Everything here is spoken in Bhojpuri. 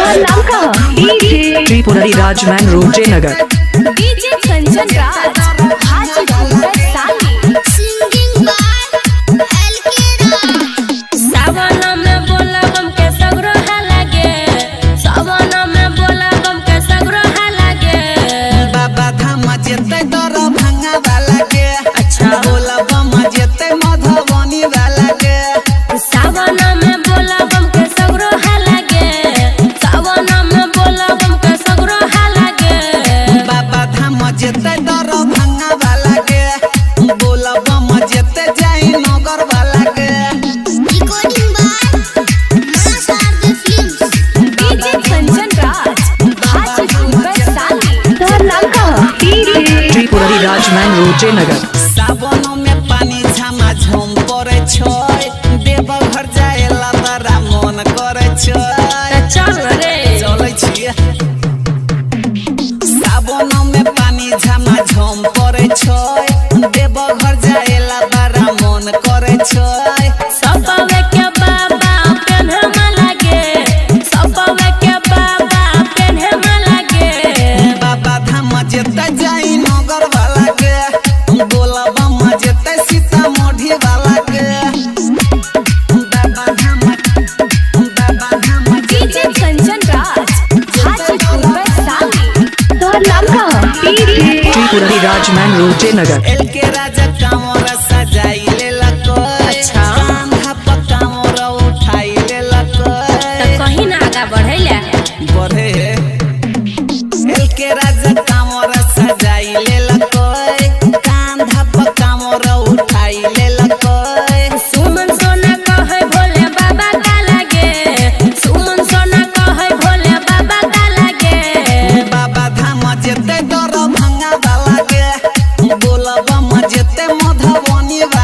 नाम का DJ Tripurari Rajman road Jaynagar. DJ Kanchan Raj Hajipur Vaishali. Singing by L K Raj. सावन में बोला बम के सगरो है लगे, सावन में बोला बम के सगरो है लगे। बाबा धाम जेते दर भांगा वाला के, अच्छा बोला बम जेते मधुबनी वाला के। सावन में बोला बम के सगरो है लगे, सावन में बोला बम के सगरो है लगे। बाबा धाम जेते दर भांगा वाला के, बोला बम जेते जाई नगर वाला के। Recording by Mahasarathi films. DJ Kanchan Raj Hajipur Vaishali. नाम का डीजे त्रिपुरारी राजमैन रोड जयनगर। सावन में पानी झमा झम पड़े छै, देवघर जाएला बड़ा मन करे छै। चल रे चलै छियै। सावन में पानी झमा झम पड़े छै, देवघर जाएला बड़ा मन करे छै। सबवे के बाबा पेन्हे में लगे, सबवे के बाबा पेन्हे में लगे। बाबा धाम जेते जाई नगर वाला के, बोला बम जेते सीतामढ़ी वाला के। बाबा धाम डीजे कंचन राज हाजीपुर वैशाली। नाम का DJ Tripurari Rajman road Jaynagar. L K Raja कामर सजाई लेलक, अच्छा। कांधा पर कामर उठाई लेलक। तो कहीं ना आगा बढ़ैला बढ़े एलके राजा कामर सजाई लेलक, कांधा पर कामर उठाई लेलक। सुमन सोना कहे भोले बाबा का लगे, सुमन सोना कहे भोले बाबा का लगे। बाबा धाम जेते दर भांगा वाला के, बोला बम जेते मधुबनी वाला